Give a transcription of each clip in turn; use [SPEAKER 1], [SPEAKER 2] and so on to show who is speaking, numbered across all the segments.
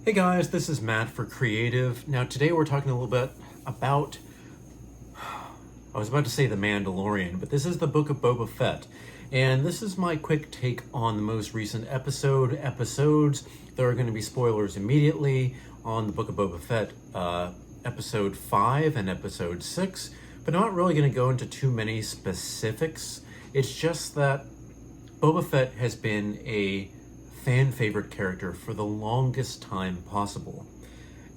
[SPEAKER 1] Hey guys, this is Matt for Creative. Now today we're talking a little bit about, I was about to say The Mandalorian, but this is the Book of Boba Fett. And this is my quick take on the most recent episodes. There are going to be spoilers immediately on the Book of Boba Fett, episode 5 and episode 6, but not really going to go into too many specifics. It's just that Boba Fett has been a fan favorite character for the longest time possible.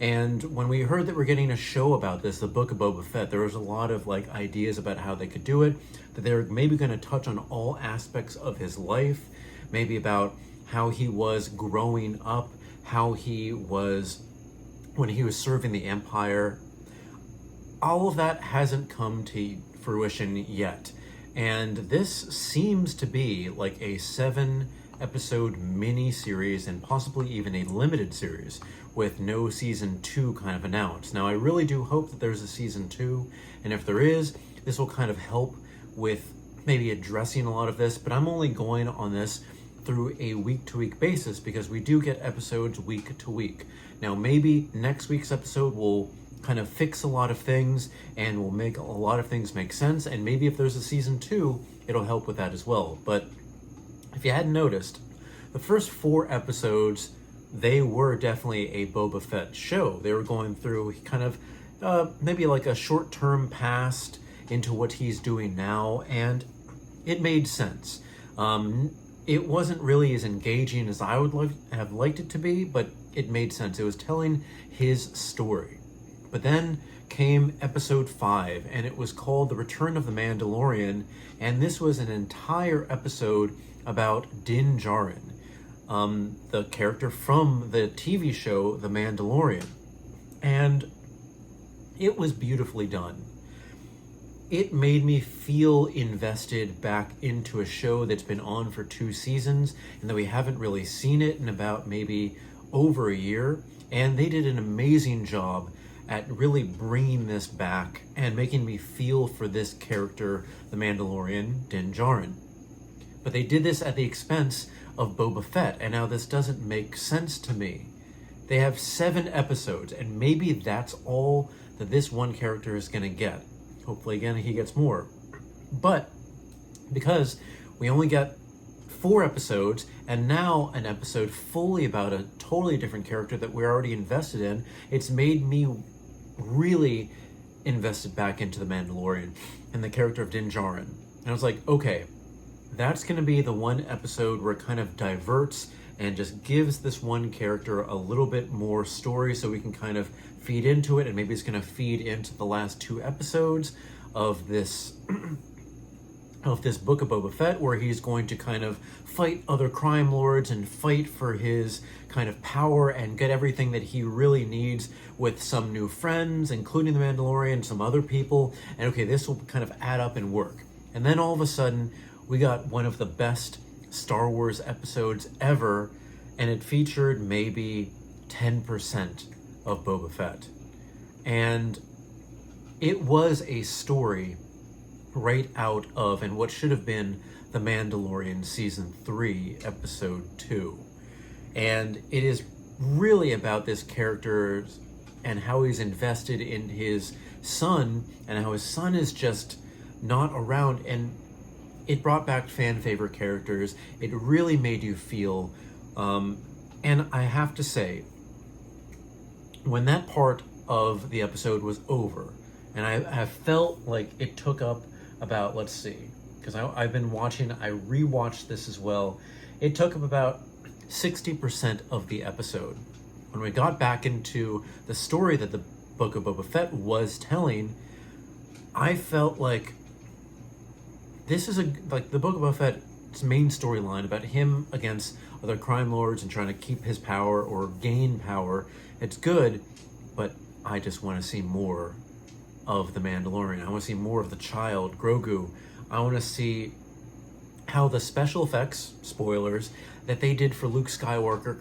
[SPEAKER 1] And when we heard that we're getting a show about this, the Book of Boba Fett, there was a lot of ideas about how they could do it, that they're maybe going to touch on all aspects of his life, maybe about how he was growing up, how he was when he was serving the Empire. All of that hasn't come to fruition yet. And this seems to be like a 7-episode mini-series and possibly even a limited series with no season 2 kind of announced. Now, I really do hope that there's a season 2, and if there is, this will kind of help with maybe addressing a lot of this, but I'm only going on this through a week-to-week basis because we do get episodes week to week. Now, maybe next week's episode will kind of fix a lot of things and will make a lot of things make sense, and maybe if there's a season 2, it'll help with that as well. But if you hadn't noticed, the first 4 episodes, they were definitely a Boba Fett show. They were going through kind of maybe like a short-term past into what he's doing now, and it made sense. It wasn't really as engaging as I would have liked it to be, but it made sense. It was telling his story. But then came episode 5, and it was called The Return of the Mandalorian, and this was an entire episode about Din Djarin, the character from the TV show The Mandalorian. And it was beautifully done. It made me feel invested back into a show that's been on for 2 seasons and that we haven't really seen it in about maybe over a year. And they did an amazing job at really bringing this back and making me feel for this character, the Mandalorian, Din Djarin. But they did this at the expense of Boba Fett, and now this doesn't make sense to me. They have 7 episodes, and maybe that's all that this one character is going to get. Hopefully, again, he gets more. But because we only got 4 episodes, and now an episode fully about a totally different character that we're already invested in, it's made me really invested back into the Mandalorian and the character of Din Djarin. And I was like, okay, that's going to be the one episode where it kind of diverts and just gives this one character a little bit more story so we can kind of feed into it, and maybe it's going to feed into the last 2 episodes of this of this Book of Boba Fett, where he's going to kind of fight other crime lords and fight for his kind of power and get everything that he really needs with some new friends, including the Mandalorian, some other people. And okay, this will kind of add up and work. And then all of a sudden, we got one of the best Star Wars episodes ever, and it featured maybe 10% of Boba Fett. And it was a story right out of, and what should have been, The Mandalorian Season 3, Episode 2. And it is really about this character and how he's invested in his son, and how his son is just not around, and it brought back fan favorite characters. It really made you feel, and I have to say, when that part of the episode was over, and I felt like it took up about, let's see, because I've been watching, I rewatched this as well. It took up about 60% of the episode. When we got back into the story that the Book of Boba Fett was telling, I felt like this is like the Book of Boba Fett's main storyline about him against other crime lords and trying to keep his power or gain power. It's good, but I just want to see more of the Mandalorian. I want to see more of the child, Grogu. I want to see how the special effects, spoilers, that they did for Luke Skywalker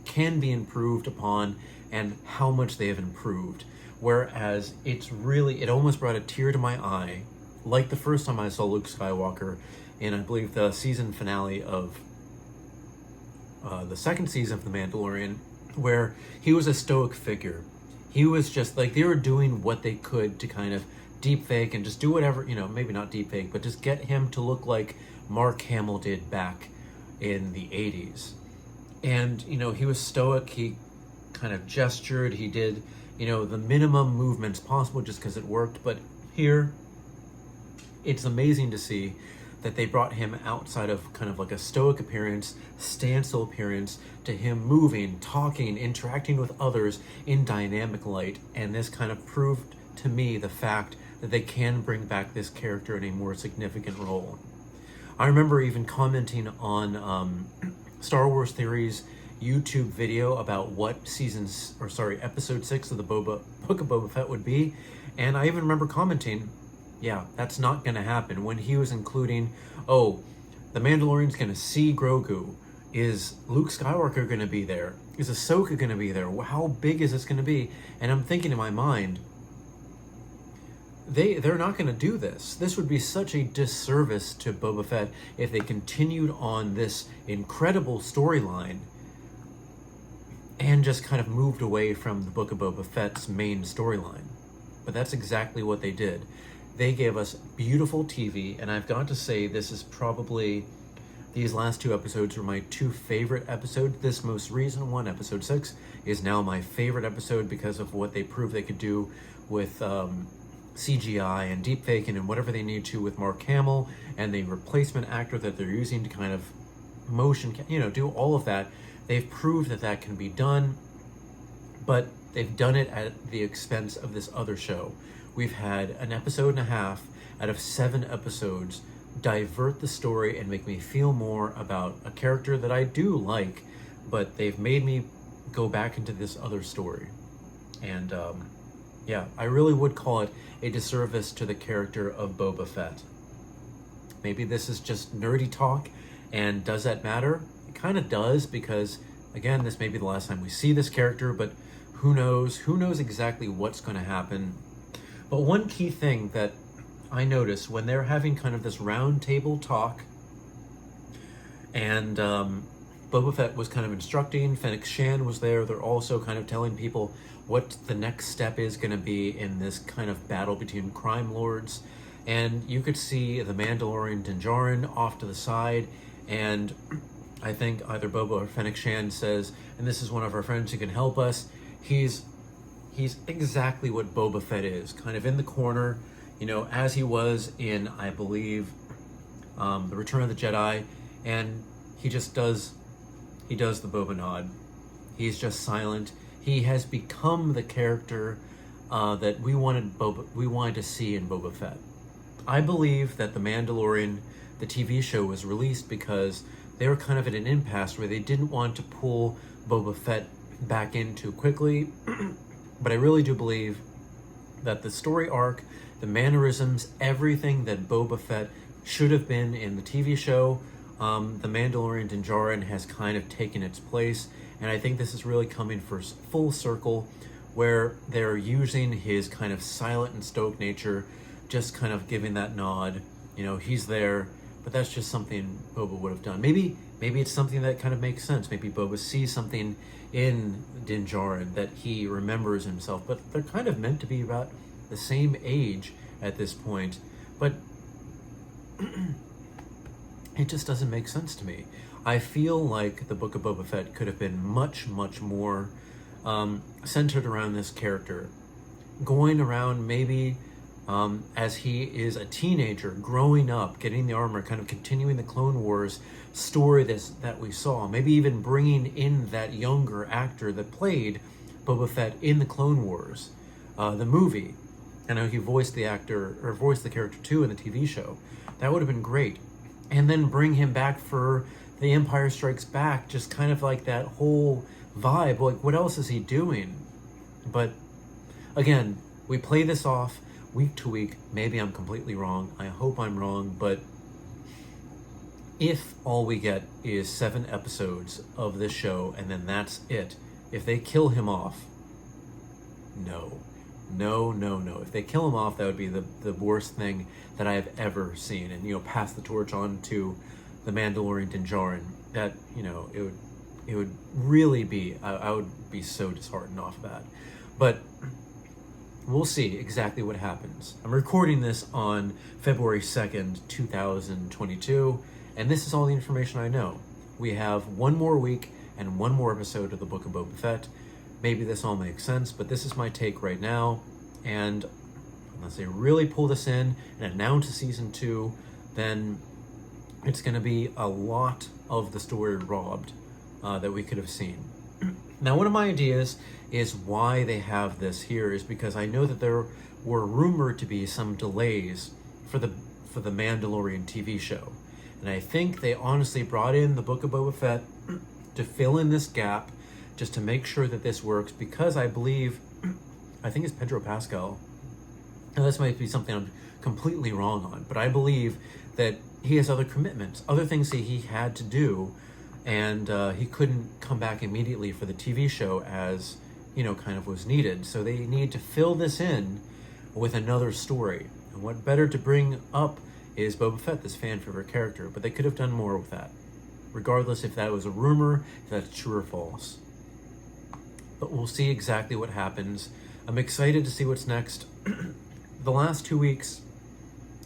[SPEAKER 1] can be improved upon, and how much they have improved. Whereas it almost brought a tear to my eye, like the first time I saw Luke Skywalker in, I believe, the season finale of the second season of The Mandalorian, where he was a stoic figure. He was just like, they were doing what they could to kind of deep fake and just do whatever, maybe not deep fake, but just get him to look like Mark Hamill did back in the 80s. And, he was stoic. He kind of gestured. He did, the minimum movements possible just because it worked. But here, it's amazing to see that they brought him outside of kind of like a stoic appearance, standstill appearance, to him moving, talking, interacting with others in dynamic light. And this kind of proved to me the fact that they can bring back this character in a more significant role. I remember even commenting on Star Wars Theory's YouTube video about what episode 6 of the Book of Boba Fett would be. And I even remember commenting, yeah, that's not going to happen, when he was including, the Mandalorian's going to see Grogu. Is Luke Skywalker going to be there? Is Ahsoka going to be there? How big is this going to be? And I'm thinking in my mind, they're not going to do this. This would be such a disservice to Boba Fett if they continued on this incredible storyline and just kind of moved away from the Book of Boba Fett's main storyline. But that's exactly what they did. They gave us beautiful TV, and I've got to say, this is probably, these last 2 episodes were my 2 favorite episodes. This most recent one, episode 6, is now my favorite episode because of what they proved they could do with CGI and deepfaking and whatever they need to with Mark Hamill and the replacement actor that they're using to kind of motion, do all of that. They've proved that that can be done, but they've done it at the expense of this other show. We've had an episode and a half out of 7 episodes divert the story and make me feel more about a character that I do like, but they've made me go back into this other story. And yeah, I really would call it a disservice to the character of Boba Fett. Maybe this is just nerdy talk, and does that matter? It kind of does, because, again, this may be the last time we see this character, but who knows? Who knows exactly what's going to happen? But one key thing that I noticed when they're having kind of this round table talk, and Boba Fett was kind of instructing, Fennec Shan was there, they're also kind of telling people what the next step is going to be in this kind of battle between crime lords. And you could see the Mandalorian Din Djarin off to the side, and I think either Boba or Fennec Shan says, and this is one of our friends who can help us. He's exactly what Boba Fett is, kind of in the corner, as he was in, I believe, The Return of the Jedi, and he does the Boba nod. He's just silent. He has become the character that we wanted to see in Boba Fett. I believe that The Mandalorian, the TV show, was released because they were kind of at an impasse where they didn't want to pull Boba Fett back in too quickly. But I really do believe that the story arc, the mannerisms, everything that Boba Fett should have been in the TV show, the Mandalorian Din Djarin has kind of taken its place. And I think this is really coming for full circle, where they're using his kind of silent and stoic nature, just kind of giving that nod. He's there, but that's just something Boba would have done. Maybe it's something that kind of makes sense. Maybe Boba sees something in Din Djarin that he remembers himself, but they're kind of meant to be about the same age at this point. But it just doesn't make sense to me. I feel like the Book of Boba Fett could have been much, much more centered around this character. Going around maybe as he is a teenager, growing up, getting the armor, kind of continuing the Clone Wars story that we saw. Maybe even bringing in that younger actor that played Boba Fett in the Clone Wars, the movie. I know he voiced the character too in the TV show. That would have been great. And then bring him back for The Empire Strikes Back, just kind of like that whole vibe. Like, what else is he doing? But again, we play this off week to week. Maybe I'm completely wrong. I hope I'm wrong, but if all we get is 7 episodes of this show and then that's it, if they kill him off, no. If they kill him off, that would be the worst thing that I have ever seen. And, pass the torch on to the Mandalorian Din Djarin. That, it would it would really be, I would be so disheartened off of that. But we'll see exactly what happens. I'm recording this on February 2nd, 2022, and this is all the information I know. We have one more week and one more episode of the Book of Boba Fett. Maybe this all makes sense, but this is my take right now. And unless they really pull this in and announce a season 2, then it's going to be a lot of the story robbed that we could have seen. Now, one of my ideas is why they have this here is because I know that there were rumored to be some delays for the Mandalorian TV show. And I think they honestly brought in the Book of Boba Fett to fill in this gap, just to make sure that this works, because I believe, I think it's Pedro Pascal. Now, this might be something I'm completely wrong on, but I believe that he has other commitments, other things that he had to do, and he couldn't come back immediately for the TV show as, kind of was needed. So they need to fill this in with another story. And what better to bring up is Boba Fett, this fan favorite character, but they could have done more with that, regardless if that was a rumor, if that's true or false. But we'll see exactly what happens. I'm excited to see what's next. The last 2 weeks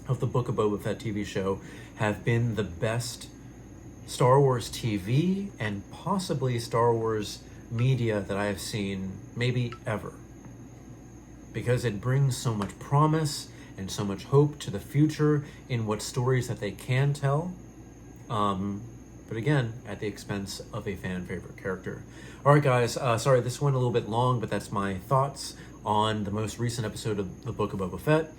[SPEAKER 1] of the Book of Boba Fett TV show have been the best Star Wars TV and possibly Star Wars media that I have seen, maybe ever. Because it brings so much promise and so much hope to the future in what stories that they can tell. But again, at the expense of a fan favorite character. All right, guys, sorry this went a little bit long, but that's my thoughts on the most recent episode of the Book of Boba Fett.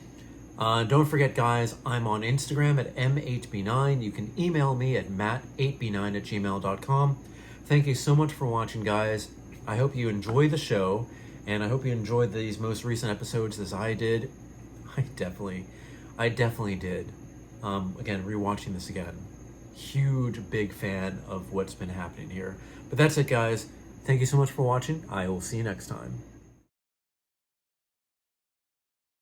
[SPEAKER 1] Don't forget, guys, I'm on Instagram at m8b9. You can email me at matt8b9@gmail.com. Thank you so much for watching, guys. I hope you enjoy the show, and I hope you enjoyed these most recent episodes as I did. I definitely did. Again, rewatching this again. Huge, big fan of what's been happening here. But that's it, guys. Thank you so much for watching. I will see you next time.